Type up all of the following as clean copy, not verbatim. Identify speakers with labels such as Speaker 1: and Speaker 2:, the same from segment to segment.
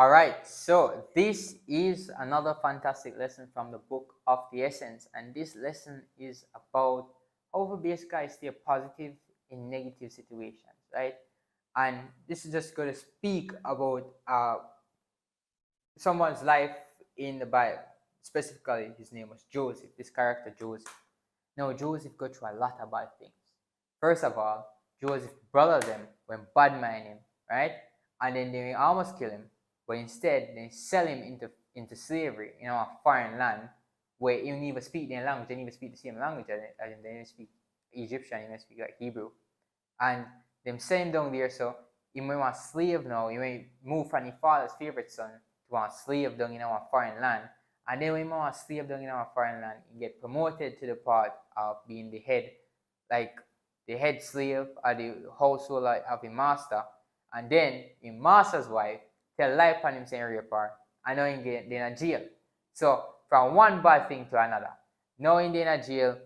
Speaker 1: All right, so this is another fantastic lesson from the book of the essence, and this lesson is about how to basically stay positive in negative situations, right? And this is just going to speak about someone's life in the Bible. Specifically, his name was Joseph, this character Joseph. Now, Joseph got through a lot of bad things. First of all, Joseph's brother them went bad mind him, right? And then they almost kill him, but instead they sell him into slavery in a foreign land where he didn't even speak their language, they didn't even speak the same language as them. They didn't speak Egyptian, they didn't speak like Hebrew. And them send him down there, so he may want a slave now, he may move from his father's favorite son to a slave down in our foreign land. And then when he want a slave down in our foreign land, he get promoted to the part of being the head, like the head slave or the household of the master. And then the master's wife tell lie upon him saying rape her, and now he get in a jail. So from one bad thing to another. Now he in a jail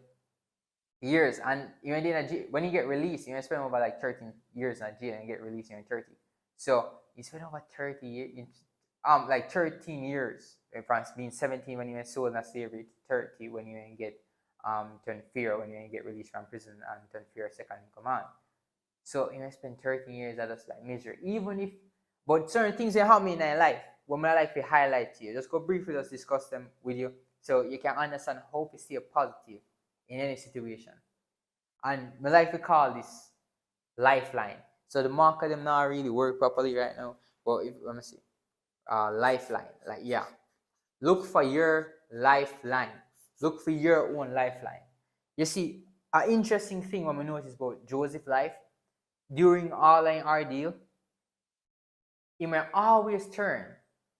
Speaker 1: years, and when you get released, you spend over like 13 years in a jail and get released when you're 30. So you spend over 30 years, like 13 years from being 17 when you were sold in slavery to 30 when you get turn fear when you get released from prison and turn fear second in command. So you spend 13 years at just like misery. Even if, but certain things that happen in your life, what I like to highlight to you, just go briefly just discuss them with you so you can understand how to stay positive in any situation. And I like to call this lifeline. So the marker them not really work properly right now. But if let me see. Lifeline. Like yeah. Look for your lifeline. Look for your own lifeline. You see, an interesting thing when we notice about Joseph's life, during all in ordeal, he may always turn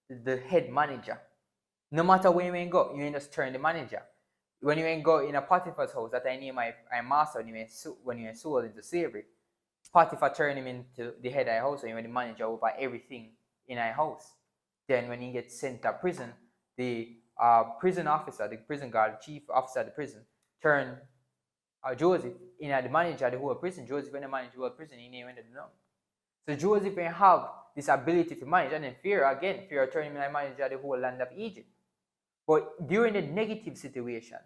Speaker 1: to the head manager. No matter where you go, you just turn the manager. When you go in a Potiphar's house, that I name my master when you sold into slavery, Potiphar turned him into the head of the house, and you're the manager over everything in a house. Then when he gets sent to prison, the prison officer, the prison guard, the chief officer of the prison, turned Joseph in the manager of the whole prison. Joseph when the manager of the whole prison, he named it down. So Joseph may have this ability to manage, and then Pharaoh turned him into the manager of the whole land of Egypt. But during the negative situation,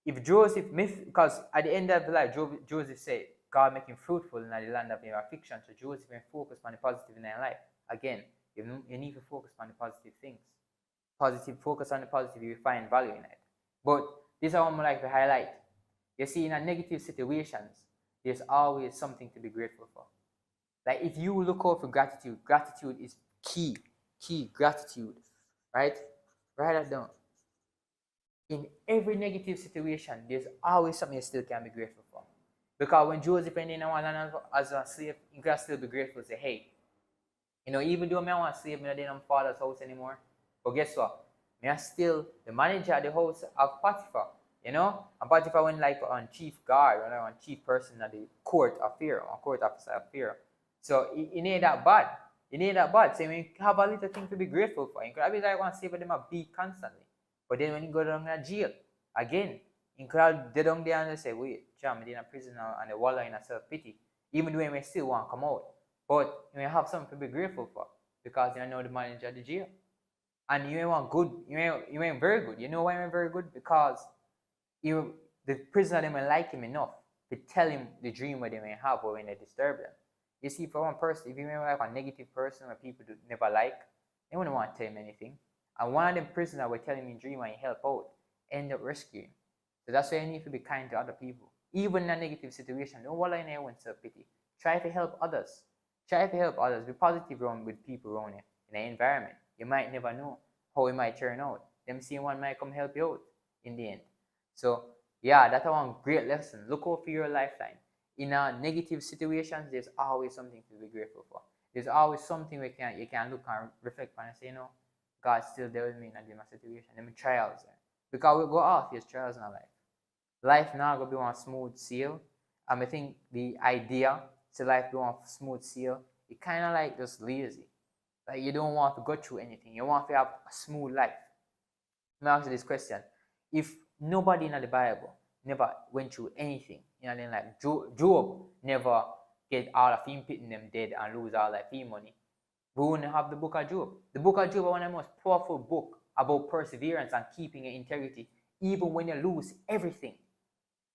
Speaker 1: if Joseph because at the end of the life, Joseph said, God make him fruitful in the land of their affliction. So Joseph may focus on the positive in their life. Again, you need to focus on the positive things. Focus on the positive, you find value in it. But this is what I like to highlight. You see, in a negative situations, there's always something to be grateful for. Like if you look out for gratitude, gratitude is key. Gratitude, right? Write that down. In every negative situation, there's always something you still can be grateful for. Because when Joseph ended in one land as a slave, you can still be grateful. Say, hey, even though I want to slave, I don't in my father's house anymore. But guess what? I'm still the manager of the house of Potiphar. And Potiphar went like on chief guard, or on chief person at the court of Pharaoh, or court officer of Pharaoh. So it ain't that bad. So when you have a little thing to be grateful for, you could have like want to slave them a beat constantly. But then when you go down to jail, again, you could have they down there and say, wait, Jam, I'm in a prison now and the wallow in a self-pity. Even though you may still want to come out. But you may have something to be grateful for because you know the manager of the jail. And you may want good, you may very good. You know why I'm very good? Because the prisoner they may like him enough to tell him the dream where they may have or when they disturb them. You see, for one person, if you may like a negative person or people do never like, they wouldn't want to tell him anything. And one of them prisoners were telling me dream and he help out, end up rescuing. So that's why you need to be kind to other people. Even in a negative situation, don't wallow in your own self-pity. Try to help others. Be positive around with people around you in an environment. You might never know how it might turn out. Them seeing one might come help you out in the end. So yeah, that's one great lesson. Look out for your lifeline. In a negative situations, there's always something to be grateful for. There's always something you can look and reflect on and say, God's still there with me in a situation. Them trials there. Because we go off, there's trials in our life. Life now gonna be on smooth sail. I think the idea to life be on smooth sail, it kind of like just lazy. Like you don't want to go through anything. You want to have a smooth life. Let me ask you this question. If nobody in the Bible never went through anything, then like Job never get all of him pitting them dead and lose all of his money. we wouldn't have the book of Job. The book of Job is one of the most powerful books about perseverance and keeping your integrity, even when you lose everything.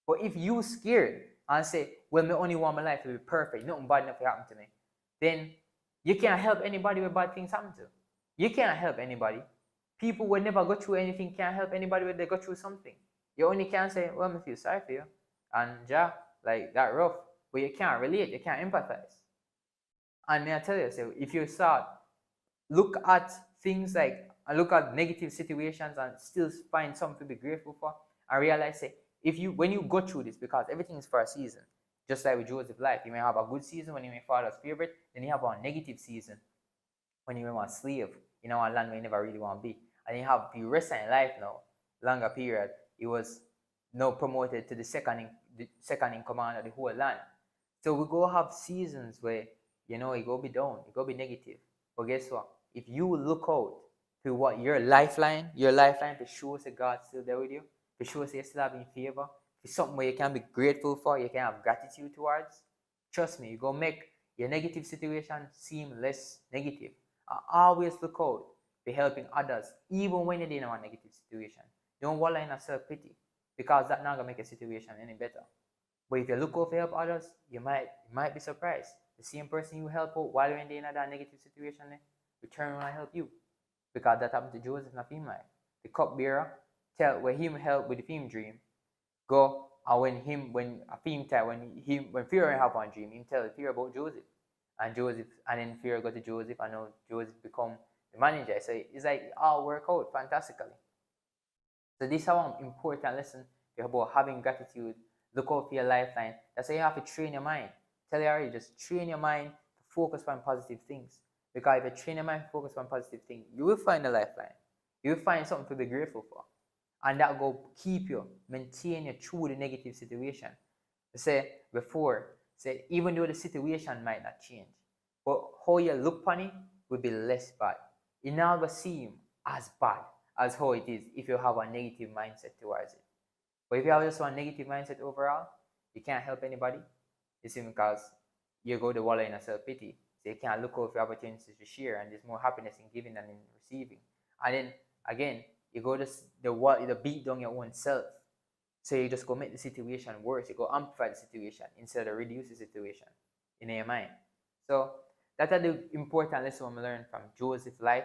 Speaker 1: But if you scared and say, well, I only want my life to be perfect, nothing bad enough to happen to me, then you can't help anybody when bad things happen to. You can't help anybody. People will never go through anything, can't help anybody when they go through something. You only can say, well, I feel sorry for you. And yeah, like that rough. But you can't relate, you can't empathize. And may I tell you, so if you start look at things like look at negative situations and still find something to be grateful for, and realize say if you when you go through this, because everything is for a season, just like with Joseph's life, you may have a good season when you may father's favorite, then you have a negative season when you may a slave in our land where you never really want to be, and you have the rest of your life now, longer period, he was now promoted to the second in command of the whole land. So we go have seasons where you go be down, you go be negative. But guess what? If you look out to what your lifeline to show us that God's still there with you, to show us you're still having favor, it's something where you can be grateful for, you can have gratitude towards. Trust me, you go make your negative situation seem less negative. I always look out for helping others, even when you're in a negative situation. Don't wallow in a self-pity, because that's not going to make a situation any better. But if you look out for help others, you might be surprised. The same person you help out while you're in that negative situation, will turn around and help you. Because that happened to Joseph in a film life. The cupbearer where him help with the film dream, go and when Pharaoh have one dream, him tell Pharaoh about Joseph. And then Pharaoh go to Joseph, and now Joseph become the manager. So it's like it all work out fantastically. So this is an important lesson about having gratitude. Look out for your lifeline. That's why you have to train your mind. Tell you already, just train your mind to focus on positive things. Because if you train your mind to focus on positive things, you will find a lifeline. You will find something to be grateful for. And that will keep you, maintain you through the negative situation. Even though the situation might not change, but how you look upon it will be less bad. It never seem as bad as how it is if you have a negative mindset towards it. But if you have just one negative mindset overall, you can't help anybody. It's because you go to wallow in a self-pity. So you can't look out for opportunities to share, and there's more happiness in giving than in receiving. And then again, you go to the beat down your own self. So you just go make the situation worse. You go amplify the situation instead of reduce the situation in your mind. So that's the important lesson we learned from Joseph's life,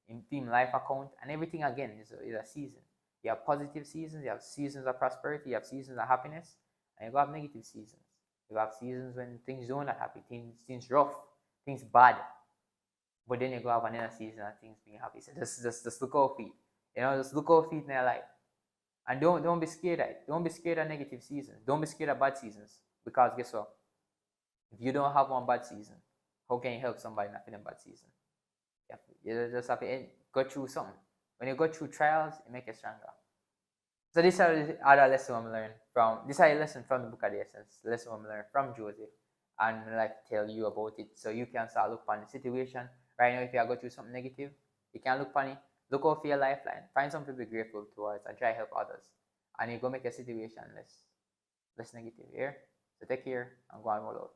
Speaker 1: in team life account, and everything again is a season. You have positive seasons, you have seasons of prosperity, you have seasons of happiness, and you have negative seasons. You have seasons when things don't not happy, things rough, things bad. But then you go have another season of things being happy. So just look out for it. Just look out for it in your life. And don't be scared of it. Don't be scared of negative seasons. Don't be scared of bad seasons. Because guess what? If you don't have one bad season, how can you help somebody not in a bad season? You just have to go through something. When you go through trials, it makes you stronger. So this is other lesson I'm learning from. This is a lesson from the book of the Essence. Lesson I'm learning from Joseph, and I like to tell you about it so you can start look on the situation. Right now, if you are going through something negative, you can look on it. Look out for your lifeline. Find something to be grateful towards and try to help others. And you go make your situation less negative. Here. So take care and go and roll out.